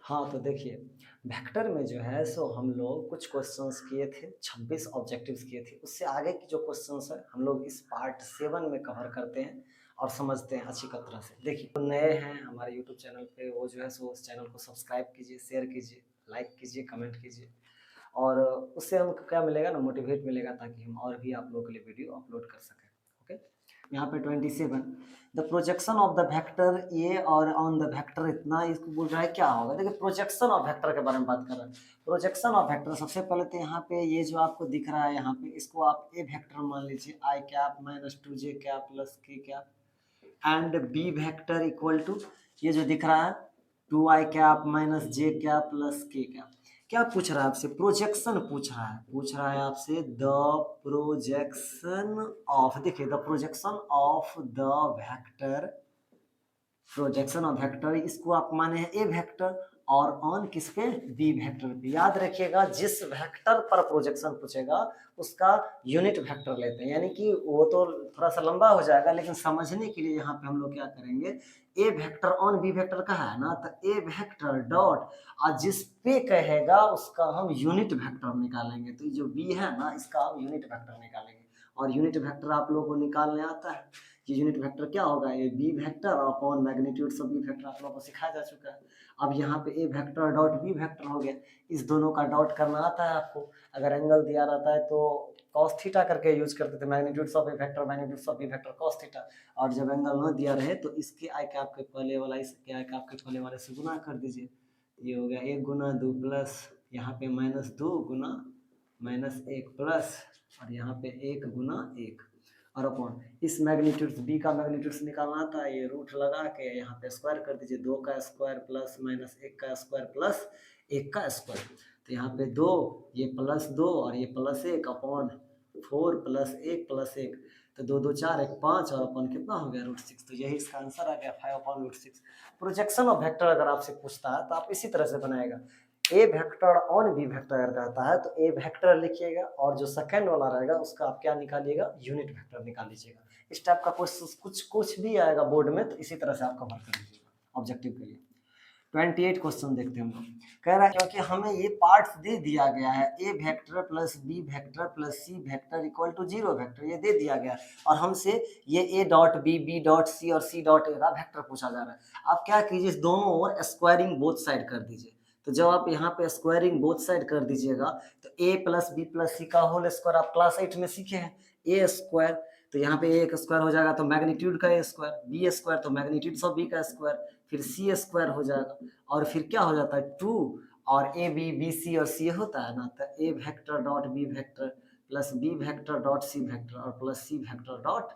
हाँ, तो देखिए, वेक्टर में जो है सो हम लोग कुछ क्वेश्चंस किए थे, 26 ऑब्जेक्टिव्स किए थे। उससे आगे की जो क्वेश्चंस हैं, हम लोग इस पार्ट 7 में कवर करते हैं और समझते हैं अच्छी तरह से। देखिए, जो नए हैं हमारे यूट्यूब चैनल पे, वो जो है सो उस चैनल को सब्सक्राइब कीजिए, शेयर कीजिए, लाइक कीजिए, कमेंट कीजिए और उससे हमको क्या मिलेगा ना, मोटिवेट मिलेगा ताकि हम और भी आप लोगों के लिए वीडियो अपलोड कर सकें। ओके, यहाँ पे 27 the projection of the vector A और ऑन द वेक्टर इतना, इसको बोल रहा है क्या होगा। देखिए, प्रोजेक्शन ऑफ वेक्टर के बारे में बात कर रहे हैं। प्रोजेक्शन ऑफ वेक्टर सबसे पहले तो यहाँ पे ये जो आपको दिख रहा है, यहाँ पे इसको आप ए वेक्टर मान लीजिए, I cap minus 2 J cap plus K cap and B vector equal to ये जो दिख रहा है 2 I cap minus J cap plus K cap. क्या पूछ रहा है आपसे? प्रोजेक्शन पूछ रहा है आपसे द प्रोजेक्शन ऑफ, देखिए the projection of the vector, projection of vector, इसको आप माने हैं ए वेक्टर और ऑन किस पे, बी वेक्टर पे। याद रखिएगा, जिस वेक्टर पर प्रोजेक्शन पूछेगा उसका यूनिट वेक्टर लेते हैं, यानी कि वो तो थोड़ा सा लंबा हो जाएगा, लेकिन समझने के लिए यहाँ पे हम लोग क्या करेंगे, ए वेक्टर ऑन बी वेक्टर का है ना, तो ए वेक्टर डॉट और जिस पे कहेगा उसका हम यूनिट वेक्टर निकालेंगे। तो जो बी है ना, इसका हम यूनिट वेक्टर निकालेंगे और यूनिट वेक्टर आप लोगों को निकालने आता है। ये यूनिट वेक्टर क्या होगा, ये B vector upon magnitude of B vector आप लोगों को सिखाया जा चुका है। अब यहाँ पे ए वेक्टर डॉट बी वेक्टर हो गया, इस दोनों का डॉट करना आता है आपको। अगर एंगल दिया रहता है तो cos थीटा करके यूज करते थे, magnitude of A vector magnitude of B vector cos theta. और जब एंगल न दिया रहे तो इसके आई कैप के पहले वाला इसके आई कैप के पहले वाले से गुना कर दीजिए। ये हो गया 1 गुना 2 प्लस यहाँ पे माइनस 2 गुना माइनस 1 प्लस और यहाँ पे 1 गुना 1 और अपॉन इस मैग्नीट्यूड बी का मैग्नीट्यूड निकालना था, ये रूट लगा के यहाँ पे स्क्वायर कर दीजिए, 2 का स्क्वायर प्लस माइनस 1 का स्क्वायर प्लस 1 का स्क्वायर। तो यहाँ पे 2, ये प्लस 2 और ये प्लस 1 अपॉन 4 प्लस 1 प्लस 1, तो 2 2 4 1 5 और अपॉन कितना हो गया √6। तो यही इसका आंसर आ गया 5/√6। प्रोजेक्शन ऑफ वेक्टर अगर आपसे पूछता है तो आप इसी तरह से बनाएगा, ए वेक्टर ऑन बी वेक्टर अगर कहता है तो ए वेक्टर लिखिएगा और जो सेकंड वाला रहेगा उसका आप क्या निकालिएगा, यूनिट वेक्टर निकाल लीजिएगा। इस टाइप का क्वेश्चन कुछ भी आएगा बोर्ड में तो इसी तरह से आप कवर कर लीजिएगा ऑब्जेक्टिव के लिए। 28 क्वेश्चन देखते हैं हम लोग। कह रहा है क्योंकि हमें ये पार्ट्स दे दिया गया है, A vector plus B vector plus C vector equal to 0 vector, ये दे दिया गया है और हमसे ये A dot B, B dot C और सी डॉट ए का वेक्टर पूछा जा रहा है। आप क्या कीजिए, दोनों ओर स्क्वायरिंग बोथ साइड कर दीजिए। तो जब आप यहाँ पे स्क्वायरिंग बोथ साइड कर दीजिएगा तो ए प्लस बी प्लस सी का होल स्क्वायर आप क्लास 8 में सीखे हैं, ए स्क्वायर, तो यहाँ पे एक स्क्वायर हो जाएगा तो मैग्नीट्यूड का ए स्क्वायर, बी स्क्वायर तो मैग्नीट्यूड ऑफ बी का स्क्वायर, फिर सी स्क्वायर हो जाएगा और फिर क्या हो जाता है 2 और ए बी, बी सी और सी होता है ना, तो A vector dot B vector plus B vector dot C vector और plus C vector dot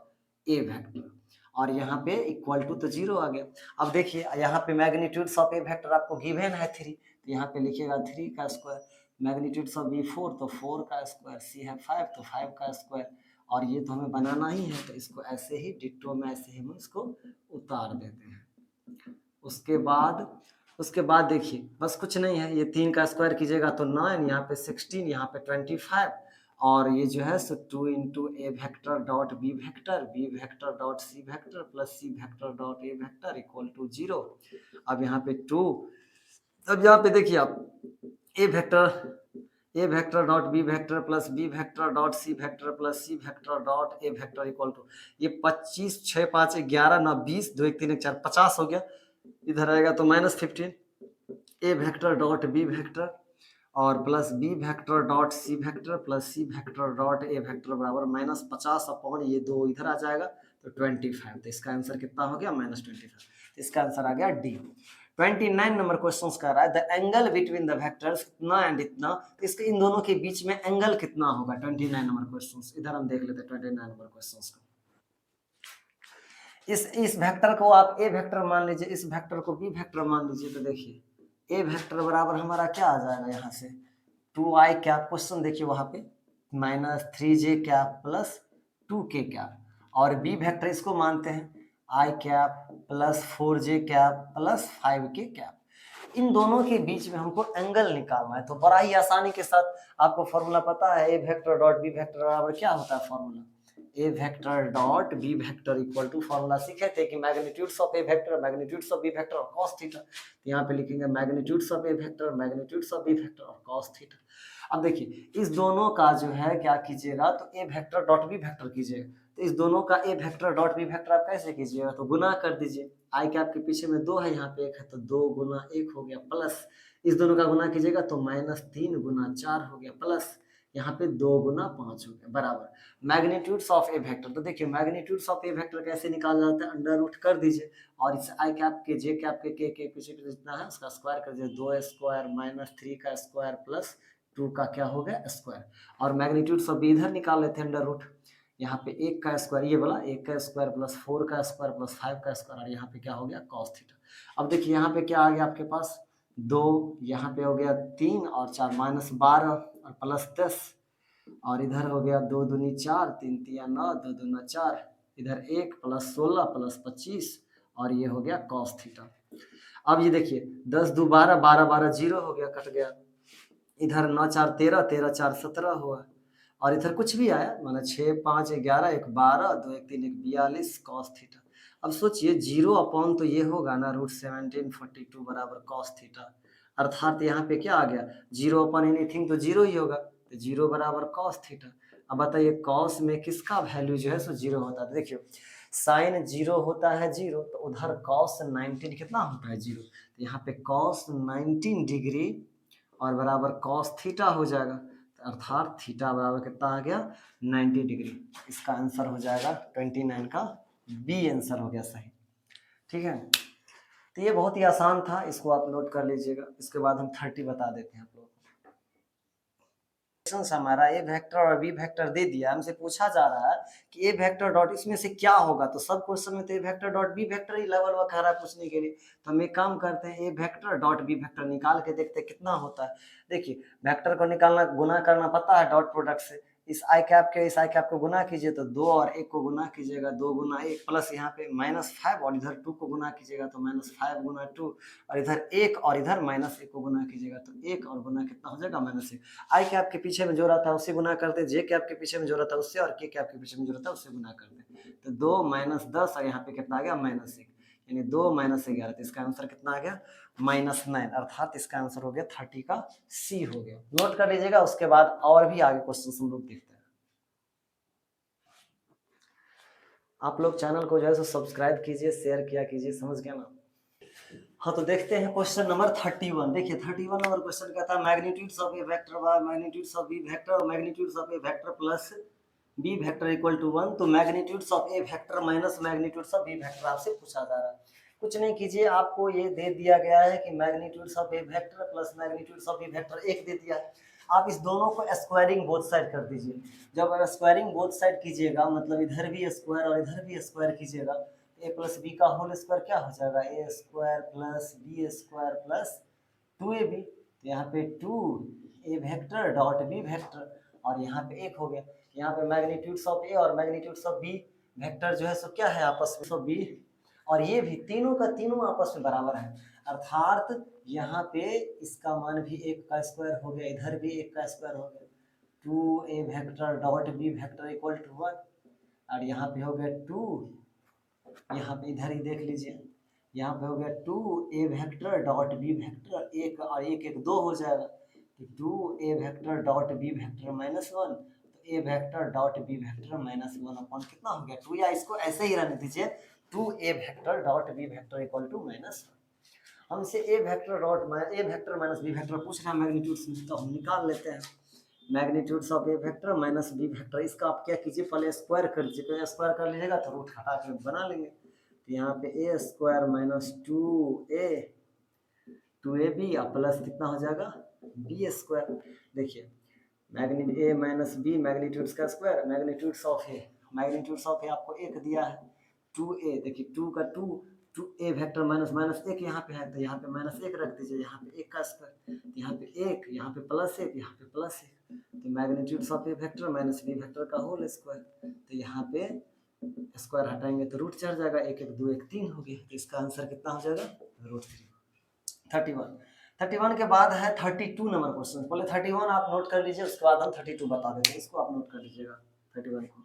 A vector और यहाँ पे इक्वल टू तो 0 आ गया। अब देखिए यहाँ पे मैग्नीट्यूड ऑफ ए वेक्टर आपको गिवन है 3, तो यहाँ पे लिखिएगा 3 का स्क्वायर, मैग्नीट्यूड ऑफ बी 4 तो 4 का स्क्वायर, सी है 5 तो 5 का स्क्वायर और ये तो हमें बनाना ही है तो इसको ऐसे ही डिट्टो में ऐसे ही हम इसको उतार देते हैं। उसके बाद देखिए बस कुछ नहीं है, ये 3 का स्क्वायर कीजिएगा तो 9, यहाँ पे 16, यहाँ पे 25 और ये जो है so 2 into A vector dot B vector dot C vector plus C vector dot A vector equal to 0। अब यहाँ पे 2, अब यहाँ पे देखिए आप A vector dot B vector plus B vector dot C vector plus C vector dot A vector equal to ये 25 6 5 11 9 20 2 1 3 1 4 50 हो गया, इधर आएगा तो -15 A vector dot B vector और plus B vector dot C vector plus C vector dot A vector बराबर -50 upon ये 2 इधर आ जाएगा तो 25। तो इसका आंसर कितना हो गया -25। तो इसका आंसर आ गया डी। 29 नंबर क्वेश्चन कर रहा है the angle between the vectors इतना एंड इतना, तो इसके इन दोनों के बीच में एंगल कितना होगा। 29 नंबर क्वेश्चन इधर हम देख लेते हैं। 29 नंबर क्वेश्चन को इस वेक्टर को आप ए वेक्टर मान लीजिए, इस वेक्टर को बी वेक्टर मान लीजिए, तो देखिए ए वेक्टर बराबर हमारा क्या आ जाएगा यहाँ से 2i कैप, क्वेश्चन देखिए वहां पे -3j cap plus 2k cap और बी वेक्टर इसको मानते हैं i cap plus 4j cap plus 5k cap. इन दोनों के बीच में हमको एंगल निकालना है तो बड़ा ही आसानी के साथ आपको फॉर्मूला पता है, A vector dot B vector बराबर क्या होता है formula, A vector dot B vector equal to, formula सीखे थे कि magnitudes of A vector magnitudes of B vector और कॉस थीटा। तो यहाँ पे लिखेंगे magnitudes of A vector magnitudes of B vector और कॉस थीटा। अब देखिए इस दोनों का जो है क्या कीजिएगा, तो A vector dot B vector कीजिएगा। तो इस दोनों का ए वेक्टर डॉट बी वेक्टर आप कैसे कीजिएगा, तो गुना कर दीजिए। आई कैप के पीछे में 2 है, यहाँ पे 1 है, तो 2 गुना 1 हो गया, प्लस इस दोनों का गुना कीजिएगा तो -3 गुना 4 हो गया, प्लस यहाँ पे 2 गुना 5 हो गया, बराबर मैग्नीट्यूड्स ऑफ ए वेक्टर। तो देखिए मैग्नीट्यूड्स ऑफ ए वेक्टर कैसे निकाला जाता है, अंडर रूट कर दीजिए और इस आई कैप के जे कैप के पीछे जितना है उसका स्क्वायर कर दीजिए, 2 स्क्वायर -3 का स्क्वायर प्लस 2 का क्या हो गया स्क्वायर। और मैग्नीट्यूड्स ऑफ बी इधर निकाल लेते हैं, अंडर रूट यहाँ पे 1 का स्क्वायर, ये वाला 1 का स्क्वायर प्लस 4 का स्क्वायर प्लस 5 का स्क्वायर, और यहाँ पे क्या हो गया कॉस थीटा। अब देखिए यहाँ पे क्या आ गया आपके पास 2, यहाँ पे हो गया 3 और 4 -12 और प्लस 10, और इधर हो गया 2 दूनी 4 3 तिया 9 2 दूना 4, इधर 1 प्लस 16 प्लस 25 और ये हो गया कॉस थीटा। अब ये देखिए 10 2 12 12 12 0 हो गया, कट गया, इधर 9 4 13 13 4 17 हुआ, और इधर कुछ भी आया माना 6 5 11 1 12 2 1 3 1 42 कॉस थीटा। अब सोचिए 0 अपॉन तो ये होगा ना √1742 बराबर कॉस थीटा, अर्थात यहाँ पे क्या आ गया 0 अपॉन एनीथिंग तो 0 ही होगा, तो 0 बराबर कॉस थीटा। अब बताइए कॉस में किसका वैल्यू जो है सो 0 होता है, देखिए साइन 0 होता है 0, तो उधर कॉस 19 कितना होता है 0, तो यहाँ पे कॉस 19 डिग्री और बराबर कॉस थीटा हो जाएगा, तो अर्थात थीटा बराबर कितना आ गया 90 डिग्री। इसका आंसर हो जाएगा 29 का बी आंसर हो गया सही। ठीक है, तो ये बहुत ही आसान था, इसको आप नोट कर लीजिएगा। इसके बाद हम 30 बता देते हैं आप लोग। हमारा ए वेक्टर और बी वेक्टर दे दिया, हमसे पूछा जा रहा है कि ए वेक्टर डॉट इसमें से क्या होगा, तो सब क्वेश्चन में तो A vector dot B vector he level में कह रहा है पूछने के लिए। तो हम एक काम करते हैं A vector dot B vector निकाल के देखते हैं कितना होता है। देखिए वेक्टर को निकालना गुना करना पता है डॉट प्रोडक्ट से, इस आई कैप के इस आई कैप को गुना कीजिए तो 2 और 1 को गुना कीजिएगा 2 गुना 1 प्लस यहाँ पे -5 और इधर 2 को गुना कीजिएगा तो -5 गुना 2 और इधर 1 और इधर -1 को गुना कीजिएगा तो 1 और गुना कितना हो जाएगा -1। आई कैप के पीछे में जो रहता है उससे गुना करते हैं, जे कैप के पीछे में जो रहता है उससे, और के कैप के पीछे में जो रहता है उससे गुना करते हैं। तो 2 -10 और यहाँ पे कितना आ गया -1, यानी 2 -11, तो इसका आंसर कितना आ गया -9, अर्थात इसका आंसर हो गया 30 का सी हो गया। नोट कर लीजिएगा, उसके बाद और भी आगे क्वेश्चन हम लोग देखते हैं। आप लोग चैनल को जो है सब्सक्राइब कीजिए, शेयर किया कीजिए, समझ गया ना। हाँ तो देखते हैं क्वेश्चन नंबर 31। देखिए 31 नंबर क्वेश्चन कहता है magnitudes of A vector by magnitudes of B vector और magnitudes of A vector plus B vector equal to 1। तो magnitudes of A vector minus magnitudes of B vector आपसे पूछा जा रहा है। कुछ नहीं कीजिए, आपको ये दे दिया गया है कि magnitudes of A vector plus magnitudes of B vector 1 दे दिया है। आप इस दोनों को स्क्वायरिंग बोथ साइड कर दीजिए। जब आप स्क्वायरिंग बोथ साइड कीजिएगा मतलब इधर भी स्क्वायर और इधर भी स्क्वायर कीजिएगा, ए प्लस बी का होल स्क्वायर क्या हो जाएगा A square plus B square plus 2ab। तो यहाँ पे 2 A vector dot B vector और यहाँ पे 1 हो गया। यहाँ पे मैग्नीट्यूड्स ऑफ ए और मैग्नीट्यूड्स ऑफ बी वेक्टर जो है सो क्या है आपस में, सो बी, और ये भी तीनों का तीनों आपस में बराबर है, अर्थात यहाँ पे इसका मान भी 1 का स्क्वायर हो गया, इधर भी 1 का स्क्वायर हो गया। 2 A vector dot B vector equal to 1 और यहाँ पे हो गया 2, यहाँ पे इधर ही देख लीजिए, यहाँ पे हो गया 2 A vector dot B vector, 1 और 1 1 2 हो जाएगा, तो 2 A vector dot B vector -1, तो A vector dot B vector -1 upon कितना हो गया 2, या इसको ऐसे ही रहने दीजिए 2 A vector dot B vector equal to -1। हमसे A vector minus B vector पूछ रहा है मैग्नीट्यूड्स में, तो हम निकाल लेते हैं magnitudes of A vector minus B vector. इसका आप क्या कीजिए पहले स्क्वायर कर लीजिए, तो स्क्वायर कर लीजिएगा तो रूट हटा के बना लेंगे। तो यहाँ पे ए स्क्वायर माइनस 2ab और प्लस कितना हो जाएगा बी स्क्वायर। देखिए ए माइनस बी मैग्नीट्यूड्स का स्क्वायर, मैग्नीट्यूड्स ऑफ ए आपको 1 दिया है, 2a, देखिए 2 का 2 ए वेक्टर माइनस माइनस 1 यहाँ पे है, तो यहाँ पे -1 रख दीजिए, यहाँ पे 1 का स्क्वायर, तो यहाँ पे 1, यहाँ पे +1, यहाँ पे +1, तो magnitudes of A vector minus B vector का होल स्क्वायर, तो यहाँ पे स्क्वायर हटाएंगे तो रूट चढ़ जाएगा, 1 1 2 1 3 हो गया, तो इसका आंसर कितना हो जाएगा √3। 31 के बाद है 32 नंबर क्वेश्चन। पहले 31 आप नोट कर लीजिए, उसके बाद हम 32 बता देते हैं, इसको आप नोट कर लीजिएगा 31 को।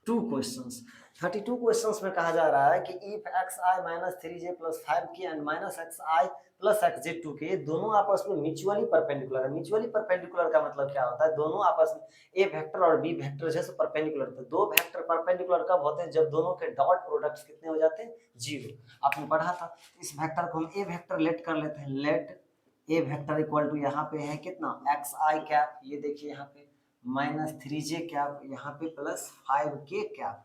टू क्वेश्चंस 32 क्वेश्चंस में कहा जा रहा है कि if X I minus three J plus five K and minus X I plus X J two K, ये दोनों आपस में म्यूचुअली परपेंडिकुलर है। म्यूचुअली परपेंडिकुलर का मतलब क्या होता है, दोनों आपस में ए वेक्टर और बी वेक्टर जैसे परपेंडिकुलर होते हैं। दो वेक्टर परपेंडिकुलर कब होते हैं, जब दोनों के डॉट प्रोडक्ट्स कितने हो जाते हैं, जीरो। आपने पढ़ा था। इस वेक्टर को हम ए वेक्टर लेट कर लेते हैं, let A vector equal to यहाँ पे है कितना, एक्स आई कैप, ये देखिए यहाँ पे माइनस थ्री जे कैप, यहाँ पे प्लस फाइव के कैप,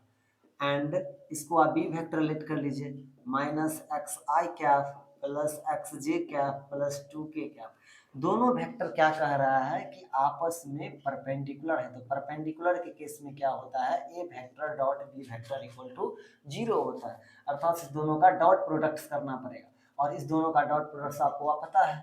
एंड इसको आप बी वेक्टर लेट कर लीजिए, माइनस एक्स आई कैप प्लस एक्स जे कैप प्लस टू के कैप। दोनों वेक्टर क्या कह रहा है कि आपस में परपेंडिकुलर है। तो परपेंडिकुलर के केस में क्या होता है, A vector dot B vector equal to zero होता है, अर्थात इस दोनों का डॉट प्रोडक्ट करना पड़ेगा। और इस दोनों का डॉट प्रोडक्ट आपको पता है,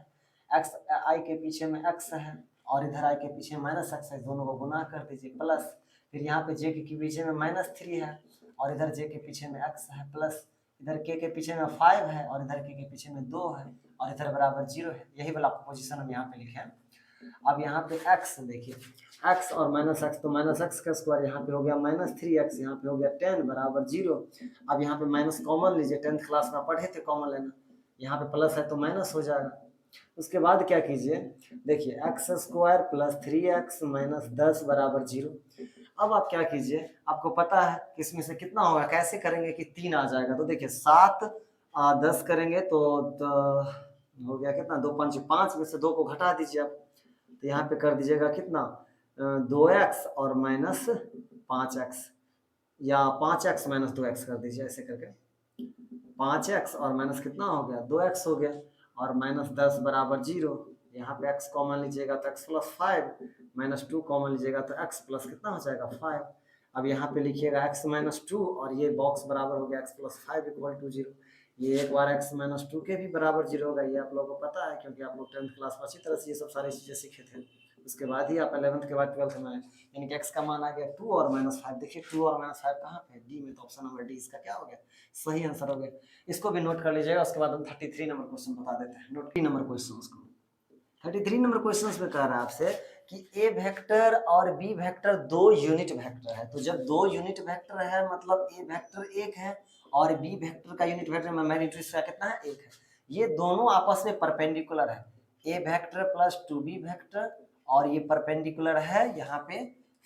एक्स आई के पीछे में एक्स है और इधर आई के पीछे माइनस एक्स है, दोनों को गुना कर दीजिए, प्लस फिर यहाँ पे जे के पीछे में माइनस थ्री है और इधर जे के पीछे में एक्स है, प्लस इधर के पीछे में फाइव है और इधर के पीछे में दो है और इधर बराबर जीरो है। यही वाला पोजीशन हम यहाँ पे लिखे हैं। अब यहाँ पे x देखिए, x और माइनस एक्स, तो माइनस एक्स का स्क्वायर यहाँ पे हो गया माइनस थ्री एक्स, यहाँ पे हो गया 10 बराबर जीरो। अब यहाँ पे माइनस कॉमन लीजिए, 10th क्लास में पढ़े थे कॉमन लेना, यहाँ पे प्लस है तो माइनस हो जाएगा। उसके बाद क्या कीजिए, देखिए x square plus three x minus 10 बराबर जीरो। अब आप क्या कीजिए, आपको पता है कि इसमें से कितना होगा, कैसे करेंगे कि 3 आ जाएगा। तो देखिए 7 10 करेंगे तो हो गया कितना, 2 5 5 में से 2 को घटा दीजिए आप, तो यहाँ पे कर दीजिएगा कितना, 2x और माइनस 5x, या 5x माइनस 2x कर दीजिए, ऐसे करके 5x और माइनस कितना हो गया, 2x हो गया और माइनस 10 बराबर जीरो। यहाँ पे x कॉमन लीजिएगा तो x plus five, minus two common लीजिएगा तो x प्लस कितना हो जाएगा 5। अब यहाँ पे लिखिएगा x माइनस टू और ये बॉक्स बराबर हो गया x plus five equal to zero. ये एक बार x माइनस टू के भी बराबर जीरो होगा, ये आप लोगों को पता है क्योंकि आप लोग 10th क्लास में अच्छी तरह से ये सब सारी चीज़ें सीखे थे। उसके बाद ही आप 11th के बाद 12th में आए, यानी कि x का मान आ गया 2 और माइनस फाइव। देखिए 2 और माइनस फाइव कहाँ पे, डी में, तो ऑप्शन नंबर डी इसका क्या हो गया, सही आंसर हो गया। इसको भी नोट कर लीजिएगा। उसके बाद हम 33 नंबर क्वेश्चन बता देते हैं। नोट 3 नंबर क्वेश्चन को, 33 नंबर क्वेश्चन में कह रहा है आपसे कि ए वेक्टर और बी वेक्टर दो यूनिट वेक्टर है। तो जब दो यूनिट वेक्टर है मतलब ए वेक्टर एक है और बी वेक्टर का यूनिट वेक्टर मैग्नीट्यूड का कितना है, एक है। ये दोनों आपस में परपेंडिकुलर है, A vector plus two B vector, और ये परपेंडिकुलर है यहाँ पे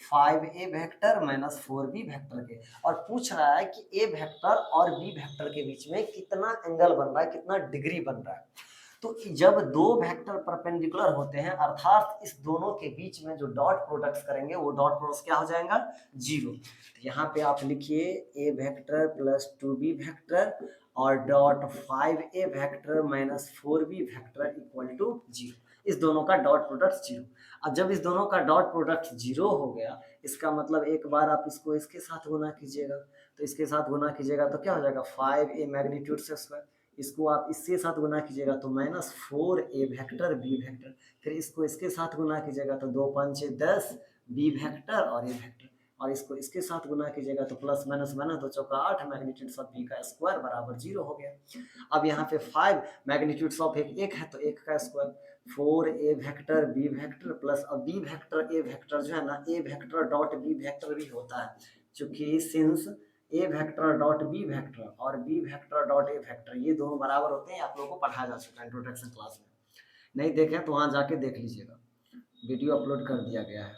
5a vector minus 4b vector के। और पूछ रहा है कि ए वेक्टर और बी वेक्टर के बीच में कितना एंगल बन रहा है, कितना डिग्री बन रहा है। तो जब दो वेक्टर परपेंडिकुलर होते हैं अर्थात इस दोनों के बीच में जो डॉट प्रोडक्ट्स करेंगे वो डॉट प्रोडक्ट्स क्या हो जाएगा, जीरो। तो यहाँ पे आप लिखिए A vector plus two B vector और dot 5a vector minus 4b vector equal to zero. इस दोनों का डॉट प्रोडक्ट जीरो। अब जब इस दोनों का डॉट प्रोडक्ट जीरो हो गया, इसका मतलब एक बार आप इसको इसके साथ गुना कीजिएगा, तो इसके साथ गुना कीजिएगा तो क्या हो जाएगा 5a मैग्नीट्यूड से स्क्वायर, इसको आप इसके साथ गुना कीजिएगा तो minus 4a vector B vector, फिर इसको इसके साथ गुना कीजिएगा तो 2 5 10 बी वेक्टर और ए वेक्टर, और इसको इसके साथ गुना कीजिएगा तो प्लस माइनस माइनस 2 चौका 8 मैग्नीट्यूड ऑफ बी का स्क्वायर बराबर जीरो हो गया। अब यहाँ पे 5 मैग्नीट्यूड ऑफ एक है तो एक का square, 4a vector B vector plus, अब बी वेक्टर ए वेक्टर जो है ना, A vector dot B vector भी होता है, चूंकि since A vector dot B vector और B vector dot A vector ये दोनों बराबर होते हैं, आप लोगों को पढ़ाया जा चुका है इंट्रोडक्शन क्लास में। नहीं देखें तो वहाँ जाके देख लीजिएगा, वीडियो अपलोड कर दिया गया है।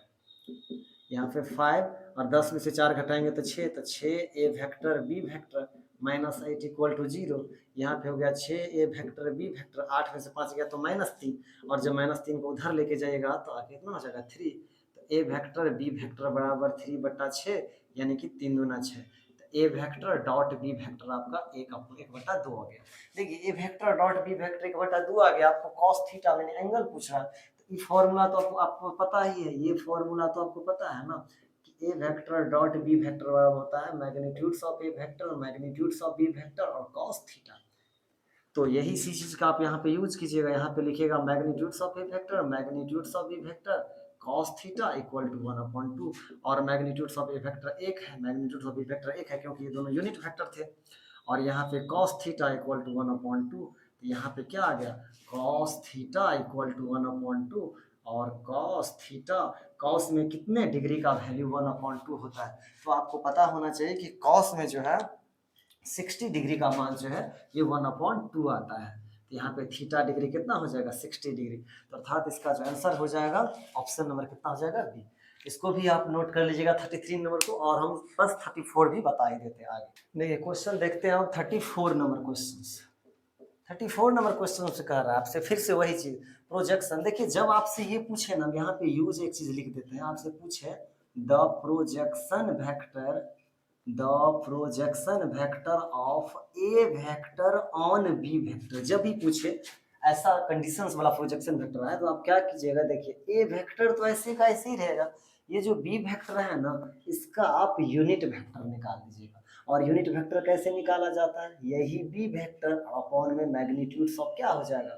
यहाँ पे 5 और 10 में से 4 घटाएंगे तो 6, तो 6a vector B vector minus 8 equal to zero. यहाँ पे हो गया 6a वेक्टर बी वेक्टर, 8 में से 5 गया तो माइनस 3, और जब माइनस 3 को उधर लेके जाएगा तो आगे कितना हो जाएगा 3। तो a वेक्टर बी वेक्टर बराबर 3/6 यानी कि 3 दूना 6। ए वेक्टर डॉट बी वेक्टर आपका 1/2 आ गया। देखिए ए वेक्टर डॉट बी वेक्टर 1/2 आ गया। आपको कॉस थीटा मैंने एंगल पूछ रहा है, तो ये फॉर्मूला तो आपको पता ही है, ये फॉर्मूला तो आपको पता है ना कि A vector dot B vector बराबर होता है magnitudes of A vector magnitudes of B vector और कॉस थीटा। तो यही सी चीज का आप यहाँ पे यूज कीजिएगा, यहाँ पे लिखिएगा magnitudes of A vector magnitudes of B vector cos theta equal to 1/2, और मैग्नीट्यूड्स ऑफ ए वेक्टर एक है, मैग्नीट्यूड्स ऑफ बी वेक्टर एक है क्योंकि ये दोनों यूनिट वेक्टर थे, और यहाँ पे cos थीटा इक्वल टू 1/2, तो यहाँ पे क्या आ गया cos थीटा इक्वल टू 1/2, और कॉस थीटा, कॉस में कितने डिग्री का वैल्यू 1/2 होता है। तो आपको पता होना चाहिए कि कॉस में जो है 60 डिग्री का मान जो है ये 1/2 आता है। तो यहाँ पे थीटा डिग्री कितना हो जाएगा 60 डिग्री। तो अर्थात इसका जो आंसर हो जाएगा ऑप्शन नंबर कितना हो जाएगा बी। इसको भी आप नोट कर लीजिएगा 33 नंबर को, और हम बस 34 भी बता ही देते हैं आगे। देखिए क्वेश्चन देखते हैं हम 34 नंबर क्वेश्चन। 34 नंबर क्वेश्चन से कह रहा है आपसे फिर से वही चीज प्रोजेक्शन। देखिए जब आपसे ये पूछे ना, यहाँ पे यूज एक चीज लिख देते हैं, आपसे पूछे the projection vector, the projection vector of A vector on B vector, जब भी पूछे ऐसा कंडीशंस वाला प्रोजेक्शन वेक्टर है तो आप क्या कीजिएगा, देखिए ए वेक्टर तो ऐसे का ऐसे ही रहेगा, ये जो बी वेक्टर है ना इसका आप यूनिट वेक्टर निकाल दीजिएगा। और यूनिट वेक्टर कैसे निकाला जाता है, यही बी वेक्टर अपॉन में मैग्नीट्यूड ऑफ क्या हो जाएगा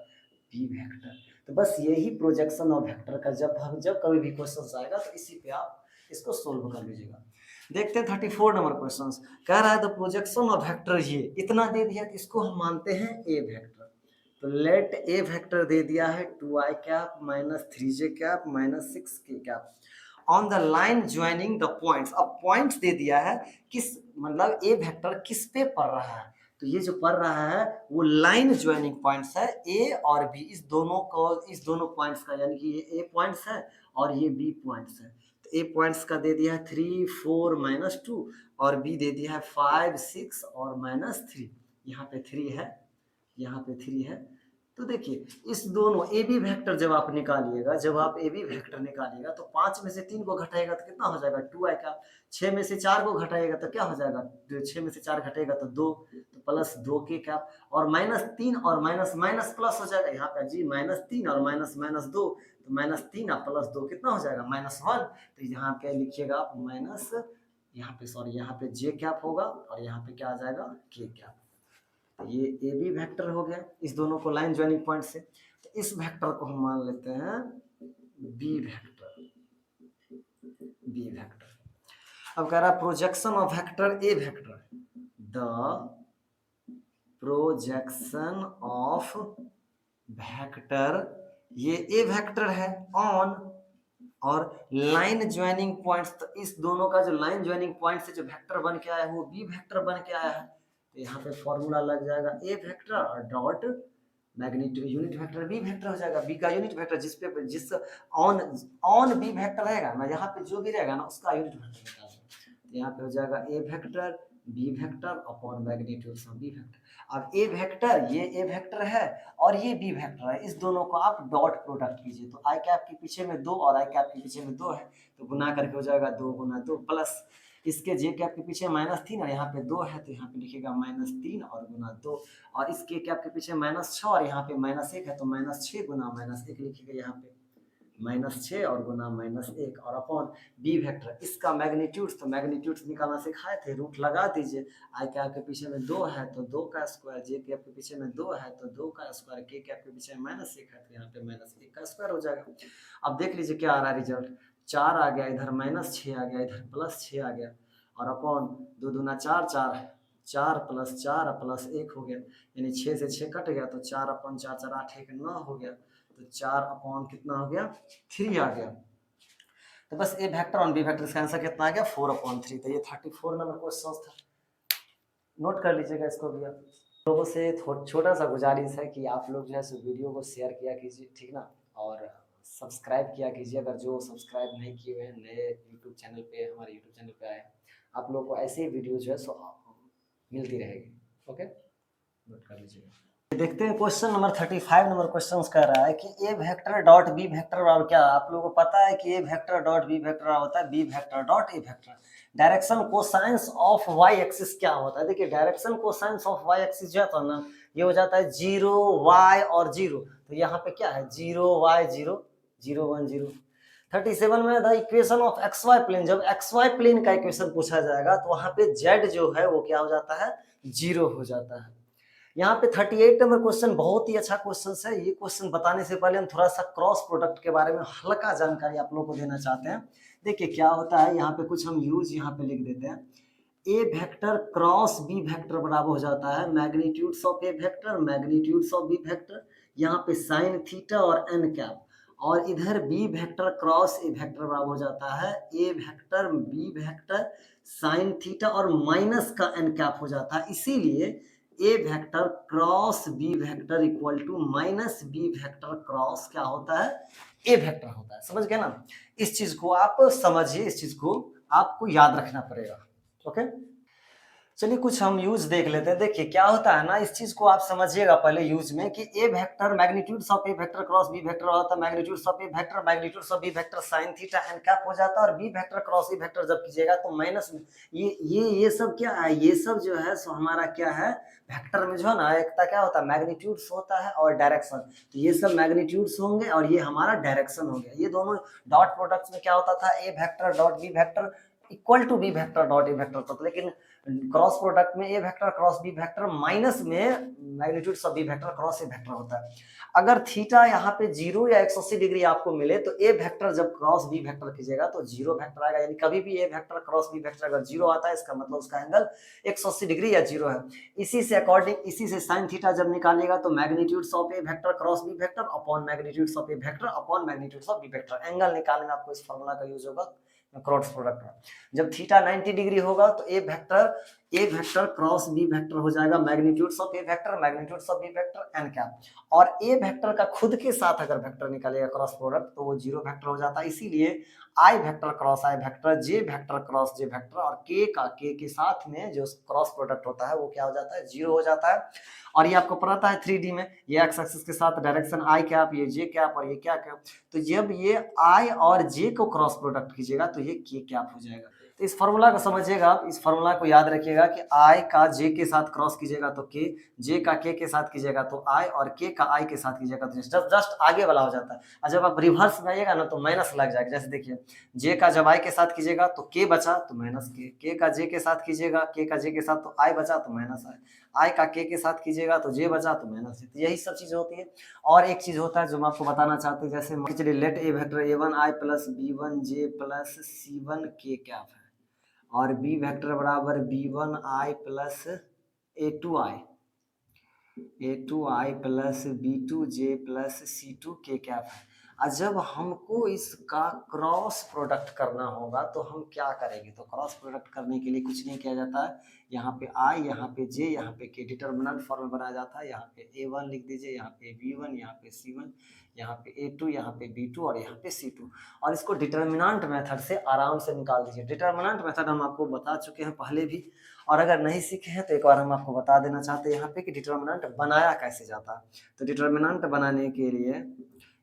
बी वेक्टर। तो बस यही प्रोजेक्शन ऑफ वेक्टर का जब कभी भी क्वेश्चन आएगा तो इसी पे आप इसको सोल्व कर लीजिएगा। देखते हैं 34 नंबर क्वेश्चन कह रहा है द प्रोजेक्शन ऑफ वेक्टर, ये इतना दे दिया तो इसको हम मानते हैं ए वेक्टर। तो लेट ए वेक्टर दे दिया है 2i cap minus 3j cap minus 6k cap on the line joining the points. अब पॉइंट्स दे दिया है किस, मतलब ए वेक्टर किस पे पड़ रहा है, तो ये जो पढ़ रहा है वो लाइन ज्वाइनिंग पॉइंट्स है ए और बी, इस दोनों पॉइंट्स का, यानी कि ये ए पॉइंट्स है और ये बी पॉइंट्स है। तो ए पॉइंट्स का दे दिया है 3 4 -2 और बी दे दिया है 5 6 और -3। यहाँ पे 3 है, यहाँ पे 3 है। तो देखिए इस दोनों ए बी वेक्टर जब आप निकालिएगा, जब आप ए बी वेक्टर निकालिएगा तो 5 में से 3 को घटाएगा तो कितना हो जाएगा 2i का, 6 में से 4 को घटाएगा तो क्या हो जाएगा, 6 में से 4 घटेगा तो 2, तो प्लस 2k कैप और -3 और माइनस माइनस प्लस हो जाएगा, यहाँ पे जी -3 और माइनस -2, तो -3 और +2 कितना हो जाएगा -1। तो यहाँ पे लिखिएगा आप माइनस, यहाँ पे सॉरी यहाँ पे j कैप होगा और यहाँ पे क्या आ जाएगा k कैप। ये ए बी वेक्टर हो गया, इस दोनों को लाइन ज्वाइनिंग पॉइंट से। तो इस वेक्टर को हम मान लेते हैं बी वेक्टर, बी वेक्टर। अब कह रहा है projection of vector A vector, the projection of vector, ये ए वेक्टर है ऑन और लाइन ज्वाइनिंग पॉइंट्स, तो इस दोनों का जो लाइन ज्वाइनिंग पॉइंट से जो वेक्टर बन के आया है वो बी वेक्टर बन के आया है। तो यहाँ पे फॉर्मूला लग जाएगा ए वेक्टर और dot magnitude unit vector B vector हो जाएगा। बी का यूनिट वेक्टर जिस ऑन बी वेक्टर रहेगा ना, यहाँ पे जो भी रहेगा ना उसका यूनिट वेक्टर निकालना। तो यहाँ पे हो जाएगा A vector B vector upon magnitude of B vector. अब ए वेक्टर, ये ए वेक्टर है और ये बी वेक्टर है, इस दोनों को आप डॉट प्रोडक्ट कीजिए। तो आई कैप के पीछे में 2 और आई कैप के पीछे में 2 है, तो गुना करके हो जाएगा 2 × 2 प्लस इसके जे कैप के पीछे -3 और यहाँ पे 2 है, तो यहाँ पे लिखिएगा -3 और गुना 2, और इसके कैप के पीछे -6 और यहाँ पे -1 है, तो -6 गुना -1 लिखिएगा यहाँ पे -6 और गुना -1 और अपॉन बी वेक्टर, इसका मैग्नीट्यूड, तो मैग्नीट्यूड निकालना सिखाए थे, रूट लगा दीजिए। आई कैप के पीछे में 2 है तो 2 का स्क्वायर, जे कैप के पीछे में 2 है तो 2 का स्क्वायर, के कैप के पीछे में -1 है तो यहाँ पे -1 का स्क्वायर हो जाएगा। अब देख लीजिए क्या आ रहा है रिजल्ट, 4 आ गया, इधर -6 आ गया, इधर +6 आ गया और अपॉन 2 दूना 4, 4 + 4 + 1 हो गया, यानी 6 से 6 कट गया तो 4/4 4 8 1 9 हो गया, तो 4 अपॉन कितना हो गया 3 आ गया। तो बस ए वेक्टर ऑन बी वेक्टर, इसका आंसर कितना आ गया 4/3। तो ये 34 नंबर क्वेश्चन था, नोट कर लीजिएगा इसको भी आप। लोगों से छोटा सा गुजारिश है कि आप लोग जो है सो वीडियो को शेयर किया कीजिए, ठीक ना, और सब्सक्राइब किया कीजिए अगर जो सब्सक्राइब नहीं किए हुए हैं, नए यूट्यूब चैनल पे, हमारे यूट्यूब चैनल पे आए, आप लोग को ऐसे ही वीडियो जो है सो मिलती रहेगी। ओके, नोट कर लीजिएगा। देखते हैं क्वेश्चन नंबर 35 नंबर क्वेश्चन कह रहा है कि A vector dot B vector, और क्या आप लोगों को पता है कि A vector dot B vector होता है B vector dot A vector. Direction cosines of Y axis क्या होता है, देखिए direction cosines of Y axis जो है ना ये हो जाता है 0 y और 0, तो यहाँ पे क्या है 0 y 0 0 1 0। 37 में the equation of X Y plane, जब एक्स वाई प्लेन का इक्वेशन पूछा जाएगा तो वहां पे जेड जो है वो क्या हो जाता है 0 हो जाता है। यहाँ पे 38 नंबर क्वेश्चन बहुत ही अच्छा क्वेश्चन है। ये क्वेश्चन बताने से पहले हम थोड़ा सा क्रॉस प्रोडक्ट के बारे में हल्का जानकारी आप लोगों को देना चाहते हैं। देखिए क्या होता है, यहाँ पे कुछ हम यूज यहाँ पे लिख देते हैं, A vector cross B vector बराबर हो जाता है magnitudes of A vector magnitudes of B vector, यहाँ पे साइन थीटा और एन कैप, और इधर B vector cross A vector बराबर हो जाता है A vector B vector sine theta और माइनस का एन कैप हो जाता है। इसीलिए A vector cross B vector equal to minus B vector cross क्या होता है, ए वेक्टर होता है। समझ गए ना? इस चीज को आप समझिए, इस चीज को आपको याद रखना पड़ेगा। ओके, चलिए कुछ हम यूज देख लेते हैं। देखिए क्या होता है ना, इस चीज को आप समझिएगा पहले यूज में कि A vector magnitude of A vector cross B vector होता है magnitude of A vector magnitude of B vector sine theta N cap हो जाता है। और B vector cross A vector जब कीजिएगा तो माइनस ये सब क्या है, ये सब जो है सो हमारा क्या है, वेक्टर में जो है ना एक क्या होता है, मैग्नीट्यूड्स होता है और डायरेक्शन। तो ये सब मैग्नीट्यूड्स होंगे और ये हमारा डायरेक्शन हो गया। ये दोनों डॉट प्रोडक्ट में क्या होता था, A vector dot B vector equal to B vector dot A vector होता था। लेकिन क्रॉस प्रोडक्ट में A vector cross B vector minus में magnitude of B vector cross A vector होता है। अगर थीटा यहाँ पे 0 या 180 डिग्री आपको मिले तो ए वेक्टर जब क्रॉस बी वेक्टर कीजिएगा तो 0 वेक्टर आएगा। यानी कभी भी ए वेक्टर क्रॉस बी वेक्टर अगर 0 आता है इसका मतलब उसका एंगल 180 डिग्री या 0 है। इसी से अकॉर्डिंग, इसी से साइन थीटा जब निकालिएगा तो magnitude of A vector cross B vector upon magnitude of A vector upon magnitude of B vector. Angle निकालने में आपको इस फॉर्मूला का यूज होगा क्रॉस प्रोडक्ट में। जब थीटा 90 डिग्री होगा तो A vector cross B vector हो जाएगा magnitudes of A vector magnitudes of B vector N cap. और ए वेक्टर का खुद के साथ अगर वेक्टर निकालेगा क्रॉस प्रोडक्ट तो वो 0 वेक्टर हो जाता है। इसीलिए आई वेक्टर क्रॉस आई वेक्टर जे वेक्टर क्रॉस जे वेक्टर और के के साथ में जो क्रॉस प्रोडक्ट होता है वो क्या हो जाता है, 0 हो जाता है। और ये आपको पता है 3D में ये एक्स एक्सिस के साथ डायरेक्शन आई कैप, ये जे कैप और ये क्या कैप। तो जब ये आई और जे को क्रॉस प्रोडक्ट कीजिएगा तो ये के कैप हो जाएगा। तो इस फॉर्मूला को समझिएगा आप, इस फॉर्मूला को याद रखिएगा कि आई का जे के साथ क्रॉस कीजिएगा तो के, जे का के साथ कीजिएगा तो आई और के का आई के साथ कीजिएगा तो जस्ट आगे वाला हो जाता है। और जब आप रिवर्स में आइएगा ना तो माइनस लग जाएगा। जैसे देखिए जे का जब आई के साथ कीजिएगा तो के बचा तो माइनस के का जे के साथ कीजिएगा के का जे के साथ तो आई बचा तो माइनस आई का के साथ कीजिएगा तो जे बचा तो माइनस है। तो यही सब चीज होती है। और एक चीज होता है जो मैं आपको बताना चाहते हैं, जैसे चलिए let A vector a1 i plus b1 j plus c1 k cap है और बी वेक्टर बराबर b1 i plus a2 i plus b2 j plus c2 k cap है। और जब हमको इसका क्रॉस प्रोडक्ट करना होगा तो हम क्या करेंगे, तो क्रॉस प्रोडक्ट करने के लिए कुछ नहीं किया जाता है। यहाँ पे i, यहाँ पे j, यहाँ पे k डिटर्मिनेंट फॉर्म बनाया जाता है। यहाँ पे a1 लिख दीजिए, यहाँ पे b1, यहाँ पे c1, यहाँ पे a2, यहाँ पे b2 और यहाँ पे c2। और इसको डिटर्मिनेंट मेथड से आराम से निकाल दीजिए। डिटर्मिनेंट मेथड हम आपको बता चुके हैं पहले भी, और अगर नहीं सीखे हैं तो एक बार हम आपको बता देना चाहते हैं यहाँ पे कि डिटर्मिनेंट बनाया कैसे जाता है। तो डिटर्मिनेंट बनाने के लिए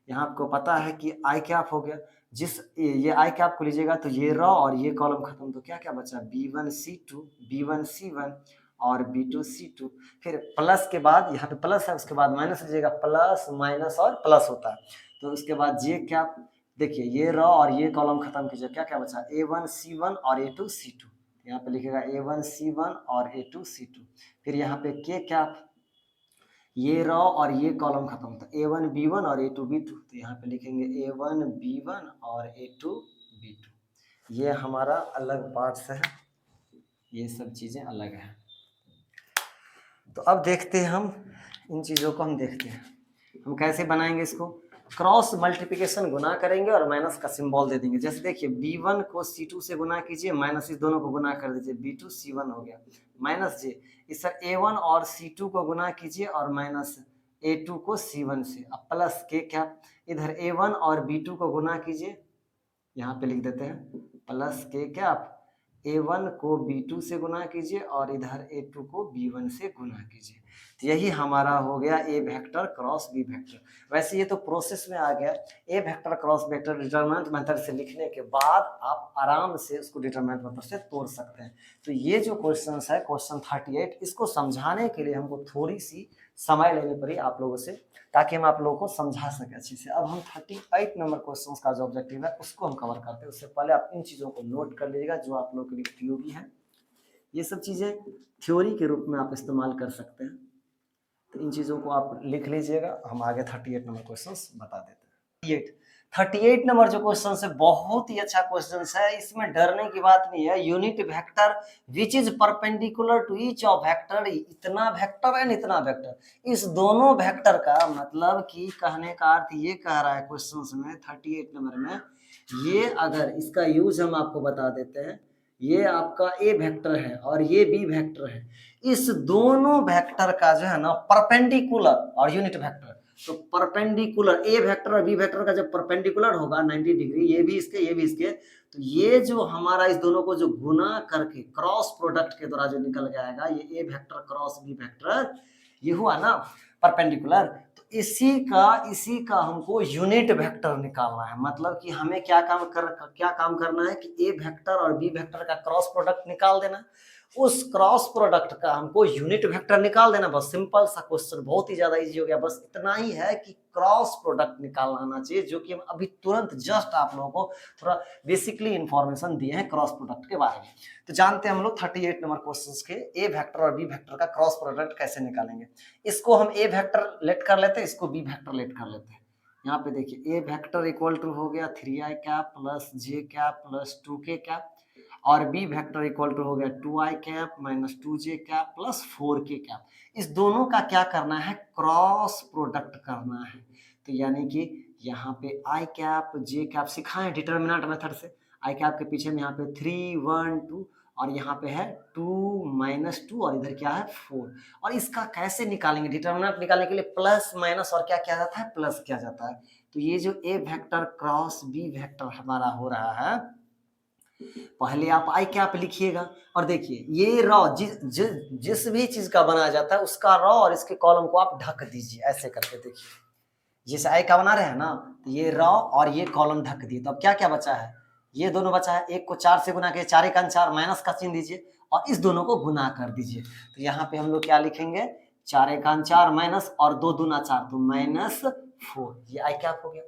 यहाँ आपको पता है कि आई कैप हो गया, जिस ये आई कैप को लीजिएगा तो ये रॉ और ये कॉलम खत्म, तो क्या क्या बचा, b1c2 b1c1 और b2c2। फिर प्लस के बाद यहाँ पे प्लस है, उसके बाद माइनस लीजिएगा, प्लस माइनस और प्लस होता है। तो उसके बाद जे कैप, देखिए ये रॉ और ये कॉलम खत्म कीजिए, क्या क्या बचा, a1c1 और a2c2। यहाँ पे लिखेगा a1c1 और a2c2। फिर यहाँ पे के कैप, ये रॉ और ये कॉलम खत्म, तो a1b1 और a2b2। तो यहाँ पे लिखेंगे a1b1 और a2b2। ये हमारा अलग पार्ट्स है, ये सब चीज़ें अलग हैं। तो अब देखते हैं हम इन चीज़ों को, हम देखते हैं हम कैसे बनाएंगे इसको। क्रॉस मल्टीप्लिकेशन गुना करेंगे और माइनस का सिंबल दे देंगे। जैसे देखिए b1 को c2 से गुना कीजिए, माइनस इस दोनों को गुना कर दीजिए, b2 c1 हो गया, माइनस जे इस a1 और c2 को गुना कीजिए और माइनस a2 को c1 से, अब प्लस के कैप, इधर a1 और b2 को गुना कीजिए, यहाँ पे लिख देते हैं प्लस के कैप, a1 को b2 से गुना कीजिए और इधर a2 को b1 से गुना कीजिए। तो यही हमारा हो गया A vector cross B vector. वैसे ये तो प्रोसेस में आ गया। A vector cross vector determinant method से लिखने के बाद आप आराम से उसको डिटरमिनेंट मेथड से तोड़ सकते हैं। तो ये जो क्वेश्चन है क्वेश्चन 38, इसको समझाने के लिए हमको थोड़ी सी समय लेनी पड़ी आप लोगों से, ताकि हम आप लोगों को समझा सके अच्छे से। अब हम 38 नंबर क्वेश्चन का जो ऑब्जेक्टिव है उसको हम कवर करते हैं। उससे पहले आप इन चीज़ों को नोट कर लीजिएगा जो आप लोगों के लिए उपयोगी है। ये सब चीज़ें थ्योरी के रूप में आप इस्तेमाल कर सकते हैं। तो इन चीज़ों को आप लिख लीजिएगा, हम आगे 38 नंबर क्वेश्चन बता देते हैं। 38 38 नंबर जो क्वेश्चन है बहुत ही अच्छा क्वेश्चन है, इसमें डरने की बात नहीं है। Unit vector which is perpendicular to each of vector, इतना वेक्टर एंड इतना वेक्टर, इस दोनों वेक्टर का मतलब कि कहने का अर्थ ये कह रहा है क्वेश्चन में 38 नंबर में, ये अगर इसका यूज हम आपको बता देते हैं, ये आपका ए वेक्टर है और ये बी वेक्टर है, इस दोनों वेक्टर का जो है ना परपेंडिकुलर और यूनिट वेक्टर, तो परपेंडिकुलर ए वेक्टर और बी वेक्टर का जब परपेंडिकुलर होगा 90 डिग्री, ये भी इसके, तो ये जो हमारा इस दोनों को जो गुना करके क्रॉस प्रोडक्ट के द्वारा जो निकल के आएगा, ये ए वेक्टर क्रॉस बी वेक्टर, ये हुआ ना परपेंडिकुलर, तो इसी का हमको यूनिट वेक्टर निकालना है। मतलब कि हमें क्या काम करना है कि ए वेक्टर और बी वेक्टर का क्रॉस प्रोडक्ट निकाल देना, उस क्रॉस प्रोडक्ट का हमको यूनिट वेक्टर निकाल देना। बस सिंपल सा क्वेश्चन, बहुत ही ज्यादा इजी हो गया। बस इतना ही है कि क्रॉस प्रोडक्ट निकालना आना चाहिए, जो कि हम अभी तुरंत जस्ट आप लोगों को थोड़ा बेसिकली इंफॉर्मेशन दिए हैं क्रॉस प्रोडक्ट के बारे में। तो जानते हैं हम लोग 38 नंबर क्वेश्चन के ए वेक्टर और बी वेक्टर का क्रॉस प्रोडक्ट कैसे निकालेंगे। इसको हम ए वेक्टर लेट कर लेते हैं, इसको बी वेक्टर लेट कर लेते हैं। यहाँ पे देखिए ए वेक्टर इक्वल टू हो गया 3i कैप प्लस जे कैप प्लस 2k कैप, और बी वेक्टर इक्वल टू हो गया 2i cap minus 2j cap plus 4k cap. इस दोनों का क्या करना है, क्रॉस प्रोडक्ट करना है। तो यानी कि यहाँ पे i कैप जे कैप सिखाए डिटर्मिनेंट मेथड से, i कैप के पीछे में यहाँ पे 3 1 2 और यहाँ पे है 2 माइनस 2 और इधर क्या है 4, और इसका कैसे निकालेंगे, डिटर्मिनेंट निकालने के लिए प्लस माइनस और क्या किया जाता है, प्लस किया जाता है। तो ये जो ए वेक्टर क्रॉस बी वेक्टर हमारा हो रहा है, पहले आप आई कैप लिखिएगा और देखिए ये रॉ जिस भी चीज का बनाया जाता है उसका रॉ और इसके कॉलम को आप ढक दीजिए, ऐसे करके देखिए। जैसे आई का बना रहे हैं ना, तो ये रॉ और ये कॉलम ढक दिए, तो अब क्या क्या बचा है, ये दोनों बचा है। एक को 4 से गुना के 4 1 4 माइनस का चिन्ह दीजिए और इस दोनों को गुना कर दीजिए। तो यहाँ पे हम लोग क्या लिखेंगे, 4 1 4 माइनस और 2 दूना 4, तो -4, ये आई कैप हो गया।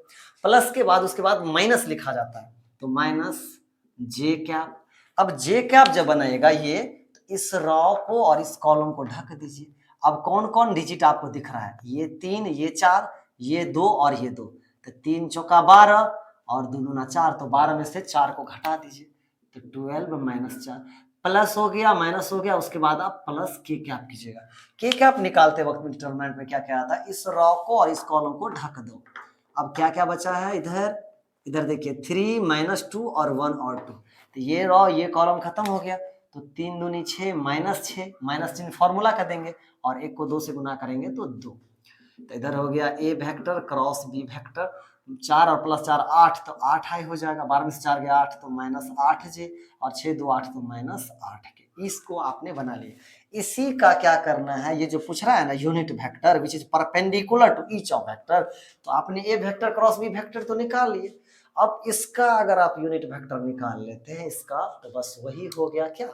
प्लस के बाद उसके बाद माइनस लिखा जाता है, तो माइनस जे कैप। अब जे कैप जब बनाएगा ये, तो इस रॉ को और इस कॉलम को ढक दीजिए। अब कौन कौन डिजिट आपको दिख रहा है, ये 3 ये 4 ये 2 और ये 2, तो 3 चौका 12 और 2 दूना 4, तो 12 में से 4 को घटा दीजिए, तो 12 माइनस 4, प्लस हो गया माइनस हो गया, उसके बाद आप प्लस के कैप कीजिएगा। के कैप निकालते वक्त में डिटरमिनेंट में क्या क्या आता है, इस रॉ को और इस कॉलम को ढक दो। अब क्या क्या बचा है, इधर देखिए 3 माइनस 2 और 1 और 2, तो ये रॉ ये कॉलम खत्म हो गया, तो 3 दूनी 6 माइनस 6, माइनस चिन्ह फॉर्मूला का देंगे और 1 को 2 से गुना करेंगे तो 2। तो इधर हो गया A vector cross B vector, 4 और प्लस 4 8, तो 8 आई हो जाएगा, 12 में से 4 गया 8, तो माइनस 8j और 6 2 8, तो माइनस 8k। इसको आपने बना लिया। इसी का क्या करना है, ये जो पूछ रहा है ना unit vector which is perpendicular to each of vector, तो आपने A vector cross B vector तो निकाल लिए। अब इसका अगर आप यूनिट वेक्टर निकाल लेते हैं इसका, तो बस वही हो गया क्या,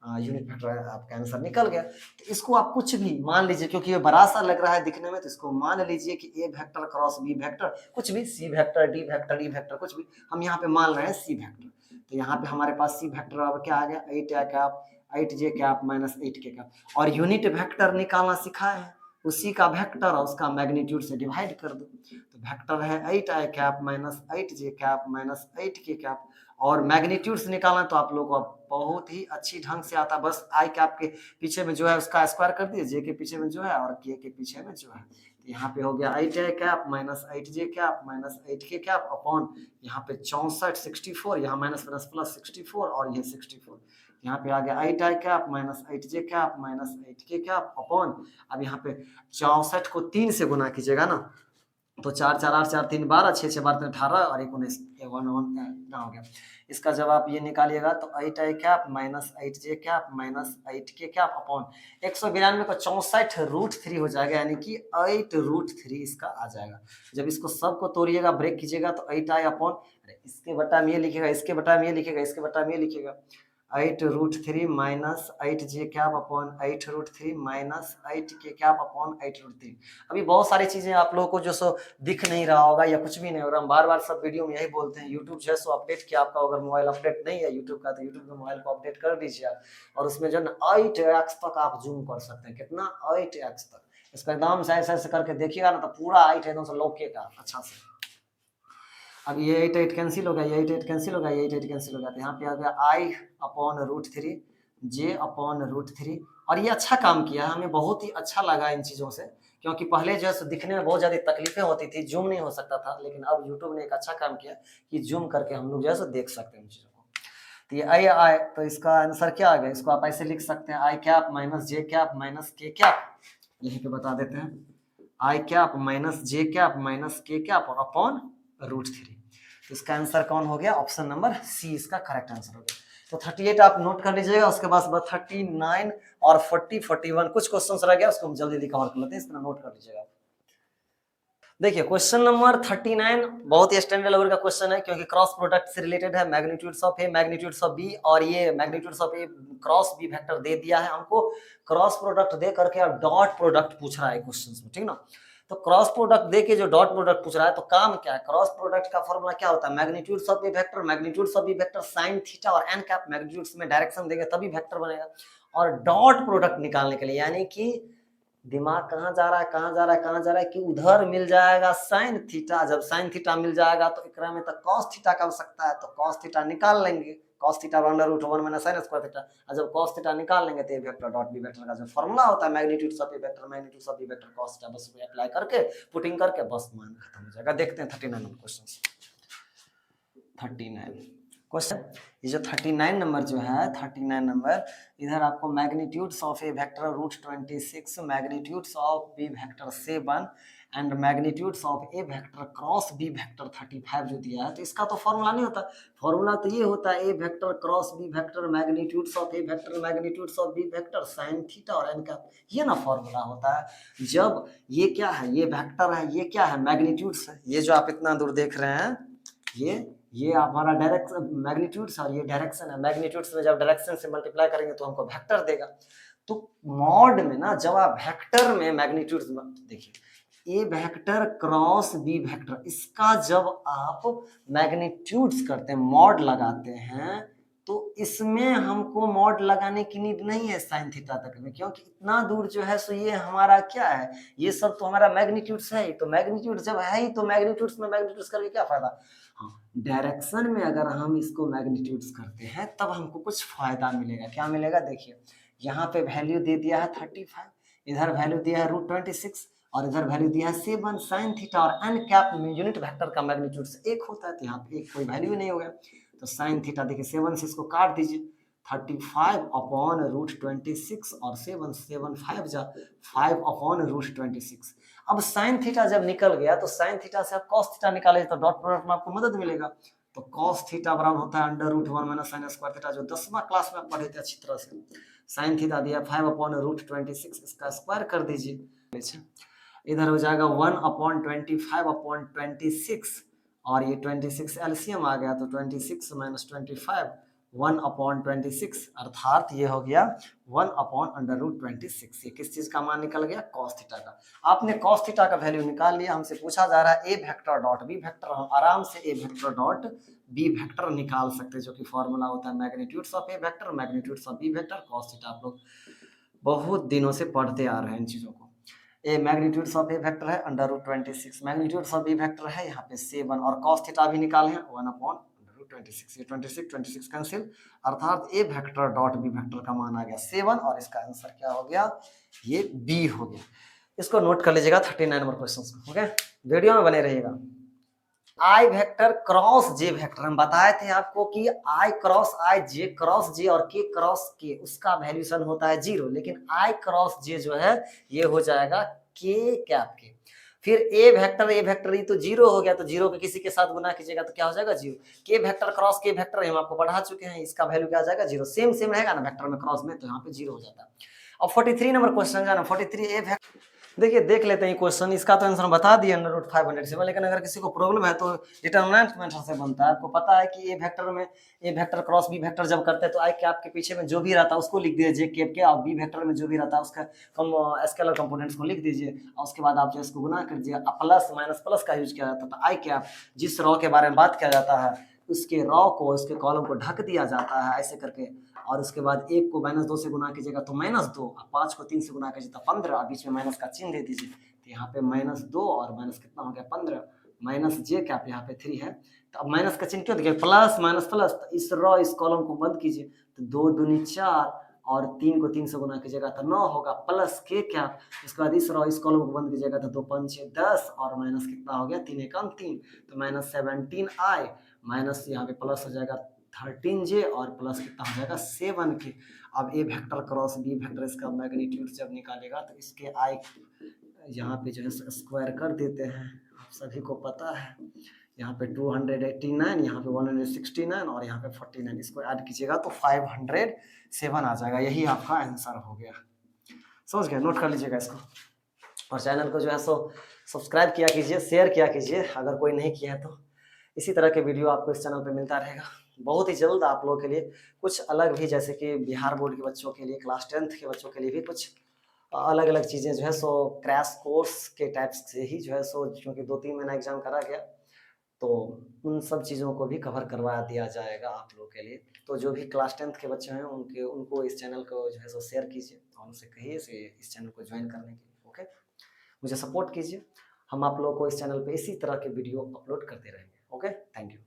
यूनिट वेक्टर आपका आंसर निकल गया। तो इसको आप कुछ भी मान लीजिए, क्योंकि ये बड़ा सा लग रहा है दिखने में, तो इसको मान लीजिए कि A vector cross B vector, कुछ भी C vector D vector E vector, कुछ भी हम यहाँ पे मान रहे हैं सी वेक्टर। तो यहाँ पे हमारे पास सी वेक्टर अब क्या आ गया, 8 cap 8j cap minus 8k cap, और यूनिट वेक्टर निकालना सिखाए हैं, उसी का वेक्टर और उसका मैग्नीट्यूड से डिवाइड कर दो। तो वेक्टर है 8i cap minus 8j cap minus 8k cap, और मैग्नीट्यूड से निकालना तो आप लोगों को बहुत ही अच्छी ढंग से आता है। बस आई कैप के पीछे में जो है उसका स्क्वायर कर दिए, जे के पीछे में जो है और के पीछे में जो है, तो यहाँ पे हो गया 8i cap minus 8j cap minus 8k cap upon यहाँ पे 64 64, यहाँ माइनस माइनस प्लस 64 और ये 64, यहाँ पे आ गया 8i cap minus 8j cap minus 8k cap upon, अब यहाँ पे 64 को 3 से गुना कीजिएगा ना, तो 4 4 8 4 3 12 6 6 12 18 और 19 1 हो गया। इसका जब आप ये निकालिएगा तो 8i cap minus 8j cap minus 8k cap upon 192 को 64√3 हो जाएगा, यानी कि 8√3 इसका आ जाएगा। जब इसको सबको तोड़िएगा ब्रेक कीजिएगा तो 8i अपॉन, इसके बटा में ये लिखेगा, इसके बटा में ये लिखेगा, इसके बटा में ये लिखेगा, 8√3 minus 8j cap upon 8√3 minus 8k cap upon 8√3। अभी बहुत सारी चीजें आप लोगों को जो सो दिख नहीं रहा होगा या कुछ भी नहीं हो रहा, हम बार बार सब वीडियो में यही बोलते हैं, यूट्यूब जो है सो अपडेट किया। आपका अगर मोबाइल अपडेट नहीं है यूट्यूब का, तो यूट्यूब के मोबाइल को अपडेट कर दीजिए आप, और उसमें जो है ना 8x तक आप जूम कर सकते हैं। कितना, 8x तक। इसका एकदम से ऐसे ऐसे करके देखिएगा ना, तो पूरा 8 एकदम से लौकेगा अच्छा से। अब ये 8 8 कैंसिल हो गया, ये 8 8 कैंसिल हो गया, ये 8 8 कैंसिल हो गया, तो यहाँ पे आ गया I upon root three J upon root three. और ये अच्छा काम किया, हमें बहुत ही अच्छा लगा इन चीज़ों से, क्योंकि पहले जो है सो दिखने में बहुत ज़्यादा तकलीफें होती थी, जूम नहीं हो सकता था, लेकिन अब यूट्यूब ने एक अच्छा काम किया कि जूम करके हम लोग जो है सो देख सकते हैं उन चीज़ों को। तो ये आई आए, तो इसका आंसर क्या आ गया, इसको आप ऐसे लिख सकते हैं आई cap minus J cap minus के कैप, यहीं पे बता देते हैं आई cap minus J cap minus के कैप और अपॉन रूट थ्री। तो इसका आंसर कौन हो गया, ऑप्शन नंबर सी इसका करेक्ट आंसर हो गया। तो 38 आप नोट कर लीजिएगा, उसके बाद 39 और 40 41 कुछ क्वेश्चन रह गया, उसको हम जल्दी जल्दी कवर कर लेते हैं, इस तरह नोट कर लीजिएगा। देखिए क्वेश्चन नंबर 39 बहुत ही स्टैंडर्ड लेवल का क्वेश्चन है, क्योंकि क्रॉस प्रोडक्ट से रिलेटेड है, magnitudes of A magnitudes of B, और ये magnitudes of A cross B vector दे दिया है हमको, क्रॉस प्रोडक्ट दे करके अब डॉट प्रोडक्ट पूछ रहा है क्वेश्चन में, ठीक ना। तो क्रॉस प्रोडक्ट दे के जो डॉट प्रोडक्ट पूछ रहा है, तो काम क्या है, क्रॉस प्रोडक्ट का फॉर्मूला क्या होता है, magnitudes of A vector magnitudes of B vector sine theta और एन कैप, मैग्नीट्यूड्स में डायरेक्शन देंगे तभी वेक्टर बनेगा। और डॉट प्रोडक्ट निकालने के लिए, यानी कि दिमाग कहाँ जा रहा है, कहाँ जा रहा है, कहाँ जा रहा है, कि उधर मिल जाएगा साइन थीटा, जब साइन थीटा मिल जाएगा तो एकरा में तो कॉस थीटा का हो सकता है, तो कॉस थीटा निकाल लेंगे, cos theta under root 1 minus sine square theta, और जब कॉस थीटा निकाल लेंगे तो A vector dot B vector का जो फॉर्मूला होता है magnitudes of A vector magnitudes of B vector cos theta, बस अप्लाई करके पुटिंग करके बस मान खत्म हो जाएगा। देखते हैं 39 नंबर क्वेश्चन, 39 क्वेश्चन, ये जो 39 नंबर जो है 39 नंबर, इधर आपको magnitudes of A vector root 26 magnitudes of B vector 7 and magnitudes of A vector cross B vector 35 जो दिया है, तो इसका तो फॉर्मूला नहीं होता, फॉर्मूला तो ये होता है A vector cross B vector magnitudes of A vector magnitudes of B vector sine theta और एन का, ये ना फॉर्मूला होता है। जब ये क्या है, ये वेक्टर है, ये क्या है मैग्नीट्यूड्स है, ये जो आप इतना दूर देख रहे हैं, ये हमारा डायरेक्शन मैग्नीट्यूड्स और ये डायरेक्शन है, मैग्नीट्यूड्स में जब डायरेक्शन से मल्टीप्लाई करेंगे तो हमको वेक्टर देगा। तो मॉड में ना जब आप वेक्टर में मैग्नीट्यूड्स देखिए, ए वेक्टर क्रॉस बी वेक्टर, इसका जब आप मैग्नीट्यूड्स करते हैं मॉड लगाते हैं, तो इसमें हमको मॉड लगाने की नीड नहीं है साइन थीटा तक में, क्योंकि इतना दूर जो है सो ये हमारा क्या है, ये सब तो हमारा मैग्नीट्यूड्स है, तो मैग्नीट्यूड जब है ही तो मैग्नीट्यूड्स में मैग्नीट्यूड्स करके क्या फायदा। हाँ, डायरेक्शन में अगर हम इसको मैग्नीट्यूड्स करते हैं तब हमको कुछ फायदा मिलेगा, क्या मिलेगा, देखिए यहाँ पे वैल्यू दे दिया है 35, इधर वैल्यू दिया है रूट 26 और इधर वैल्यू दिया है 7 साइन थीटा और एन कैप में यूनिट वेक्टर का मैग्नीट्यूड से एक होता है, तो यहाँ पे एक कोई वैल्यू नहीं होगा, तो साइन थीटा देखिए 7 से इसको काट दीजिए, 35 अपॉन रूट 26 और 7 7 5 जा 5 अपॉन रूट 26। अब साइन थीटा जब निकल गया तो साइन थीटा से आप कॉस थीटा निकाले तो डॉट प्रोडक्ट में आपको मदद मिलेगा, तो कॉस थीटा बराबर होता है under root 1 minus sine square theta, जो 10वां क्लास में आप पढ़े थे अच्छी तरह से। साइन थीटा दिया 5 अपॉन रूट 26, इसका स्क्वायर कर दीजिए, इधर हो जाएगा 1 अपॉन 25 अपॉन 26 और ये 26 एलसीएम आ गया, तो 26 माइनस 25 1 अपॉन 26 अर्थात ये हो गया 1 अपॉन अंडर रूट 26। ये किस चीज का मान निकल गया, कॉस थीटा का। आपने कॉस थीटा का वैल्यू निकाल लिया, हमसे पूछा जा रहा है A vector dot B vector, हम आराम से A vector dot B vector निकाल सकते हैं, जो कि फॉर्मूला होता है magnitudes of A vector magnitudes of B vector cos theta. आप लोग बहुत दिनों से पढ़ते आ रहे हैं इन चीजों को। A magnitudes of A vector है under root 26, magnitudes of B vector है यहाँ पे 7 और कॉस थीटा भी निकाले हैं 1 अपॉन 26, ये 26 कैंसिल, अर्थात ए वेक्टर डॉट बी वेक्टर का मान आ गया 7 और इसका आंसर क्या हो गया, ये बी हो गया। इसको नोट कर लीजिएगा 39 नंबर क्वेश्चन को, ओके, वीडियो में बने रहिएगा। आई वेक्टर क्रॉस जे वेक्टर, हम बताए थे आपको कि आई क्रॉस आई जे क्रॉस जे और के क्रॉस के उसका वैल्यूशन होता है 0, लेकिन आई क्रॉस जे जो है ये हो जाएगा के कैप के। फिर ए वेक्टर ये तो 0 हो गया, तो 0 के किसी के साथ गुना कीजिएगा तो क्या हो जाएगा 0। के वेक्टर क्रॉस के वेक्टर हम आपको पढ़ा चुके हैं, इसका वैल्यू क्या आ जाएगा 0, सेम रहेगा ना वेक्टर में क्रॉस में, तो यहाँ पे 0 हो जाता है। अब 43 नंबर क्वेश्चन है ना, 43 ए वेक्टर, देखिए देख लेते हैं क्वेश्चन, इसका तो आंसर बता दिया अंडर रूट 507, लेकिन अगर किसी को प्रॉब्लम है तो डिटरमिनेंट मेथड से बनता है। आपको पता है कि ए वेक्टर में A vector cross B vector जब करते हैं तो आई कैप के पीछे में जो भी रहता है उसको लिख दीजिए जे कैप के, और बी वेक्टर में जो भी रहता है उसका स्केलर कंपोनेंट्स को लिख दीजिए, और उसके बाद आप जो इसको गुना कर दीजिए। प्लस माइनस प्लस का यूज किया जाता है, आई कैप जिस रॉ के बारे में बात किया जाता है उसके रॉ को उसके कॉलम को ढक दिया जाता है ऐसे करके, और उसके बाद 1 को -2 से गुना कीजिएगा तो -2, 5 को 3 से गुना कीजिए तो 15, बीच में माइनस का चिन्ह दे दीजिए, तो यहाँ पे -2 और माइनस कितना हो गया 15, माइनस जे कैप यहाँ पे 3 है, तो अब माइनस का चिन्ह क्यों देखिए, प्लस माइनस प्लस, तो इस रो इस कॉलम को बंद कीजिए, तो 2 दूनी 4 और 3 को 3 से गुना कीजिएगा तो 9 होगा, प्लस के कैप, इसके बाद इस रो इस कॉलम को बंद कीजिएगा तो 2 5 6 10 और माइनस कितना हो गया, 3 एकम 3, तो माइनस 17i माइनस यहाँ पे प्लस हो जाएगा 13j और प्लस कितना हो जाएगा 7k। अब A vector cross B vector इसका मैग्नीट्यूड जब निकालेगा तो इसके आई यहाँ पे जो है स्क्वायर कर देते हैं, आप सभी को पता है, यहाँ पे 289, यहाँ पे 169 और यहाँ पे 49, इसको ऐड कीजिएगा तो 507 आ जाएगा, यही आपका आंसर हो गया। समझ गए, नोट कर लीजिएगा इसको, और चैनल को जो है सो सब्सक्राइब किया कीजिए, शेयर किया कीजिए अगर कोई नहीं किया है तो। इसी तरह के वीडियो आपको इस चैनल पे मिलता रहेगा। बहुत ही जल्द आप लोगों के लिए कुछ अलग भी, जैसे कि बिहार बोर्ड के बच्चों के लिए, क्लास 10th के बच्चों के लिए भी कुछ अलग अलग चीज़ें जो है सो क्रैश कोर्स के टाइप्स से ही जो है सो, क्योंकि 2-3 महीना एग्जाम करा गया तो उन सब चीज़ों को भी कवर करवा दिया जाएगा आप लोग के लिए। तो जो भी क्लास 10th के बच्चे हैं उनको इस चैनल को जो है सो शेयर कीजिए और उनसे कहिए से इस चैनल को ज्वाइन करने के लिए। ओके, मुझे सपोर्ट कीजिए, हम आप लोगों को इस चैनल पे इसी तरह के वीडियो अपलोड करते रहेंगे। Okay, thank you.